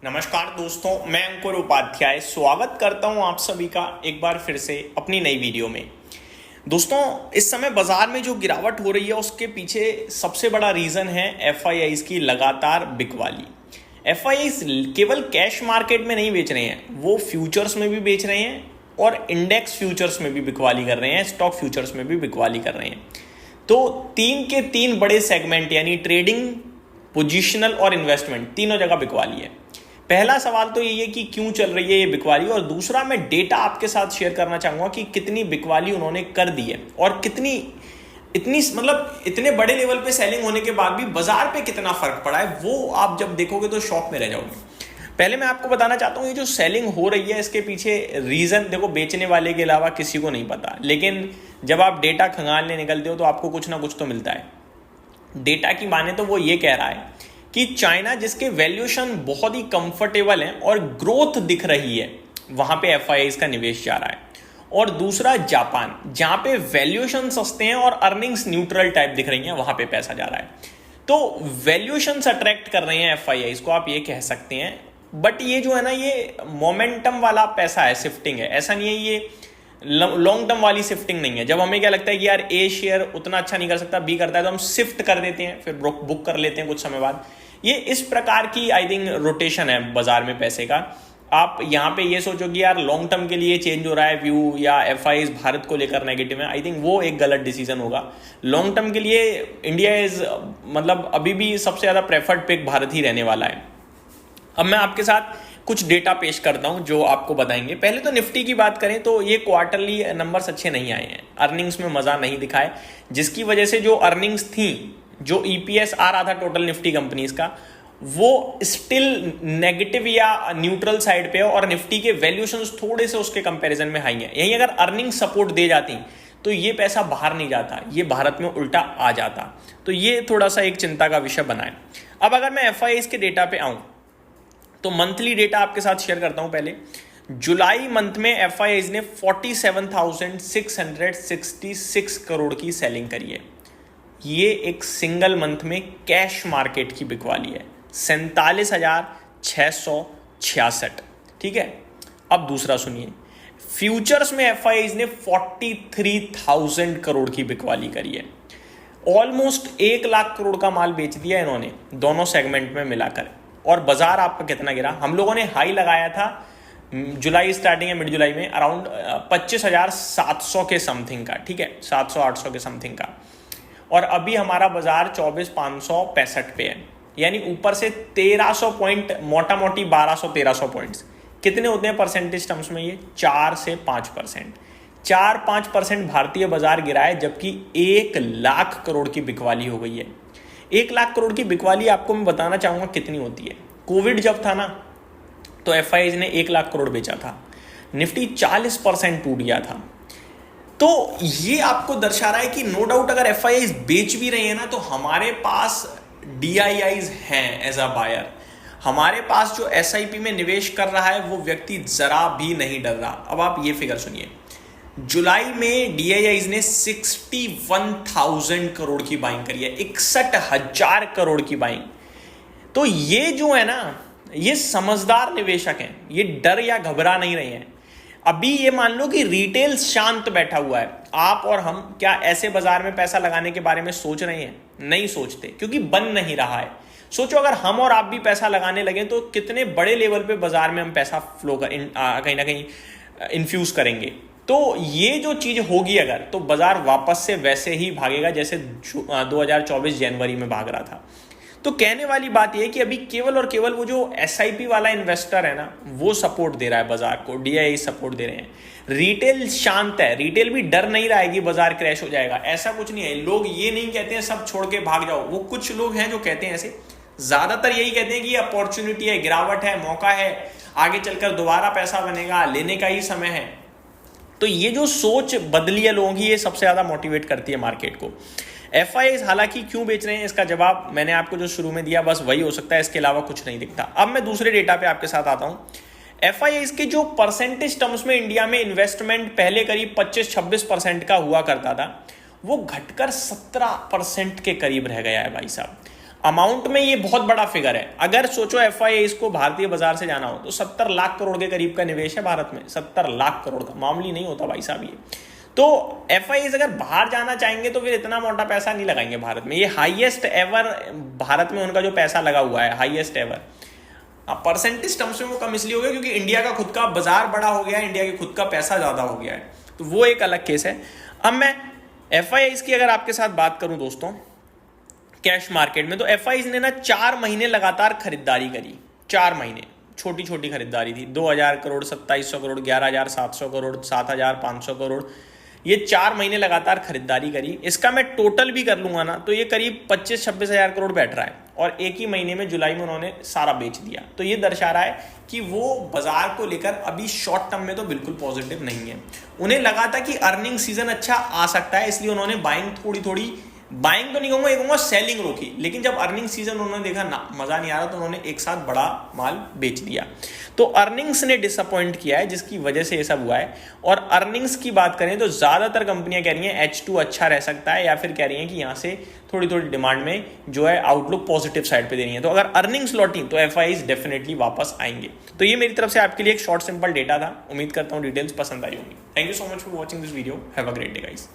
नमस्कार दोस्तों, मैं अंकुर उपाध्याय स्वागत करता हूं आप सभी का एक बार फिर से अपनी नई वीडियो में। दोस्तों, इस समय बाजार में जो गिरावट हो रही है उसके पीछे सबसे बड़ा रीज़न है एफआईआईज़ की लगातार बिकवाली। एफआईआईज़ केवल कैश मार्केट में नहीं बेच रहे हैं, वो फ्यूचर्स में भी बेच रहे हैं और इंडेक्स फ्यूचर्स में भी बिकवाली कर रहे हैं, स्टॉक फ्यूचर्स में भी बिकवाली कर रहे हैं। तो तीन के तीन बड़े सेगमेंट यानी ट्रेडिंग, पोजिशनल और इन्वेस्टमेंट, तीनों जगह बिकवाली है। पहला सवाल तो ये है कि क्यों चल रही है ये बिकवाली, और दूसरा मैं डेटा आपके साथ शेयर करना चाहूंगा कि कितनी बिकवाली उन्होंने कर दी है और कितनी इतने बड़े लेवल पे सेलिंग होने के बाद भी बाजार पे कितना फर्क पड़ा है, वो आप जब देखोगे तो शॉक में रह जाओगे। पहले मैं आपको बताना चाहता हूँ ये जो सेलिंग हो रही है इसके पीछे रीजन देखो, बेचने वाले के अलावा किसी को नहीं पता, लेकिन जब आप डेटा खंगालने निकलते हो तो आपको कुछ ना कुछ तो मिलता है। डेटा की माने तो वो ये कह रहा है कि चाइना, जिसके वैल्यूएशन बहुत ही कंफर्टेबल है और ग्रोथ दिख रही है, वहां पे एफआईआईज़ का निवेश जा रहा है। और दूसरा जापान, जहां पे वैल्यूएशन सस्ते हैं और अर्निंग्स न्यूट्रल टाइप दिख रही हैं, वहां पे पैसा जा रहा है। तो वैल्यूएशंस अट्रैक्ट कर रहे हैं एफआईआईज़ को, आप ये कह सकते हैं। बट ये जो है ना, ये मोमेंटम वाला पैसा है, शिफ्टिंग है, ऐसा नहीं है ये लॉन्ग टर्म वाली शिफ्टिंग नहीं है। जब हमें क्या लगता है कि यार ए शेयर उतना अच्छा नहीं कर सकता, बी करता है, तो हम शिफ्ट कर देते हैं, फिर बुक कर लेते हैं कुछ समय बाद। ये इस प्रकार की आई थिंक रोटेशन है बाजार में पैसे का। आप यहाँ पे ये सोचो कि यार लॉन्ग टर्म के लिए चेंज हो रहा है व्यू, या एफआईआईज़ भारत को लेकर नेगेटिव है, आई थिंक वो एक गलत डिसीजन होगा। लॉन्ग टर्म के लिए इंडिया इज मतलब अभी भी सबसे ज़्यादा प्रेफर्ड पिक भारत ही रहने वाला है। अब मैं आपके साथ कुछ डेटा पेश करता हूं जो आपको बताएंगे। पहले तो निफ्टी की बात करें तो ये क्वार्टरली नंबर्स अच्छे नहीं आए हैं, अर्निंग्स में मजा नहीं दिखाए, जिसकी वजह से जो अर्निंग्स थी, जो ईपीएस आ रहा था टोटल निफ्टी कंपनीज का, वो स्टिल नेगेटिव या न्यूट्रल साइड पे है और निफ्टी के वैल्यूएशंस थोड़े से उसके कंपैरिजन में हाई है। यही अगर अर्निंग सपोर्ट दे जाती तो ये पैसा बाहर नहीं जाता, ये भारत में उल्टा आ जाता। तो ये थोड़ा सा एक चिंता का विषय बना है। अब अगर मैं एफआईआईज़ के डेटा पे आऊं तो मंथली डेटा आपके साथ शेयर करता हूं। पहले जुलाई मंथ में एफआईआईज़ ने 47,666 करोड़ की सेलिंग करी है। ये एक सिंगल मंथ में कैश मार्केट की बिकवाली है, 47,666। ठीक है, अब दूसरा सुनिए, फ्यूचर्स में एफआईआईज़ ने 43,000 करोड़ की बिकवाली करी है। ऑलमोस्ट 1 लाख करोड़ का माल बेच दिया इन्होंने दोनों सेगमेंट में मिलाकर। और बाजार आपका कितना गिरा? हम लोगों ने हाई लगाया था जुलाई स्टार्टिंग या मिड जुलाई में अराउंड 25,700 के समथिंग का, ठीक है, 700-800 के समथिंग का। और अभी हमारा बाजार 24,565 पे है, यानी ऊपर से 1300 पॉइंट, मोटा मोटी 1200-1300 पॉइंट्स। कितने होते हैं परसेंटेज टर्म्स में? ये 4 से 5%, 4-5% भारतीय बाजार गिरा है, जबकि 1 लाख करोड़ की बिकवाली हो गई है। 1 लाख करोड़ की बिकवाली आपको मैं बताना चाहूंगा कितनी होती है। कोविड जब था ना, तो एफआईआईज़ ने 1 लाख करोड़ बेचा था, निफ्टी 40% टूट गया था। तो ये आपको दर्शा रहा है कि नो डाउट अगर एफआईआईज़ बेच भी रहे हैं ना, तो हमारे पास डीआईआईज़ हैं एज अ बायर। हमारे पास जो एसआईपी में निवेश कर रहा है वो व्यक्ति जरा भी नहीं डर रहा। अब आप ये फिगर सुनिए, जुलाई में डीआईआईज़ ने 61,000 करोड़ की बाइंग करी है, 61,000 करोड़ की बाइंग। तो ये जो है ना, ये समझदार निवेशक हैं, ये डर या घबरा नहीं रहे हैं। अभी ये मान लो कि रिटेल शांत बैठा हुआ है, आप और हम क्या ऐसे बाजार में पैसा लगाने के बारे में सोच रहे हैं? नहीं सोचते, क्योंकि बन नहीं रहा है। सोचो अगर हम और आप भी पैसा लगाने लगे तो कितने बड़े लेवल पे बाजार में हम पैसा फ्लो कहीं ना कहीं इन्फ्यूज करेंगे। तो ये जो चीज होगी अगर, तो बाजार वापस से वैसे ही भागेगा जैसे 2024 जनवरी में भाग रहा था। तो कहने वाली बात यह है कि अभी केवल और केवल वो जो एसआईपी वाला इन्वेस्टर है ना, वो सपोर्ट दे रहा है बाजार को, डीआईआई सपोर्ट दे रहे हैं। रिटेल शांत है, रिटेल भी डर नहीं रहा है कि बाजार क्रैश हो जाएगा, ऐसा कुछ नहीं है। लोग ये नहीं कहते हैं सब छोड़ के भाग जाओ, वो कुछ लोग हैं जो कहते हैं ऐसे, ज्यादातर यही कहते हैं कि अपॉर्चुनिटी है, गिरावट है, मौका है, आगे चलकर दोबारा पैसा बनेगा, लेने का ही समय है। तो ये जो सोच बदली है लोगों की, ये सबसे ज्यादा मोटिवेट करती है मार्केट को। एफआईआईज़ हालांकि क्यों बेच रहे हैं, इसका जवाब मैंने आपको जो शुरू में दिया बस वही हो सकता है, इसके अलावा कुछ नहीं दिखता। अब मैं दूसरे डेटा पे आपके साथ आता हूं। एफआईआईज़ के जो परसेंटेज टर्म्स में इंडिया में इन्वेस्टमेंट पहले करीब 25-26% का हुआ करता था, वो घटकर 17% के करीब रह गया है भाई साहब। अमाउंट में ये बहुत बड़ा फिगर है। अगर सोचो FIIs को भारतीय बाजार से जाना हो तो 70 लाख करोड़ के करीब का निवेश है भारत में। 70 लाख करोड़ का मामूली नहीं होता भाई साहब ये। तो FIIs अगर बाहर जाना चाहेंगे तो फिर इतना मोटा पैसा नहीं लगाएंगे भारत में। ये हाईएस्ट एवर भारत में उनका जो पैसा लगा हुआ है, हाईएस्ट एवर। परसेंटेज टर्म्स में वो कम इसलिए हो गया क्योंकि इंडिया का खुद का बाजार बड़ा हो गया है, इंडिया के खुद का पैसा ज्यादा हो गया है, तो वो एक अलग केस है। अब मैं FIIs की अगर आपके साथ बात करूं दोस्तों कैश मार्केट में, तो FIIs ने ना 4 महीने लगातार खरीदारी करी। 4 महीने छोटी छोटी खरीदारी थी, 2000 करोड़, 2700 करोड़, 11700 करोड़, 7500 करोड़, ये 4 महीने लगातार खरीदारी करी। इसका मैं टोटल भी कर लूंगा ना तो ये करीब 25-26 हजार करोड़ बैठ रहा है, और एक ही महीने में जुलाई में उन्होंने सारा बेच दिया। तो ये दर्शा रहा है कि वो बाजार को लेकर अभी शॉर्ट टर्म में तो बिल्कुल पॉजिटिव नहीं है। उन्हें लगा था कि अर्निंग सीजन अच्छा आ सकता है, इसलिए उन्होंने बाइंग थोड़ी बाइंग तो नहीं कहूंगा, ये कहूंगा सेलिंग रोकी। लेकिन जब अर्निंग सीजन उन्होंने देखा ना मजा नहीं आ रहा तो उन्होंने एक साथ बड़ा माल बेच दिया। तो अर्निंग्स ने डिसअपॉइंट किया है जिसकी वजह से ये सब हुआ है। और अर्निंग्स की बात करें तो ज्यादातर कंपनियां कह रही हैं H2 अच्छा रह सकता है, या फिर कह रही हैं कि यहां से थोड़ी थोड़ी डिमांड में जो है आउटलुक पॉजिटिव साइड पे दे रही है। तो अगर अर्निंग्स लौटी तो FIIs डेफिनेटली वापस आएंगे। तो ये मेरी तरफ से आपके लिए एक शॉर्ट सिंपल डेटा था। उम्मीद करता हूं डिटेल्स पसंद आई होंगी। Thank you so much for watching this video. Have a great day guys.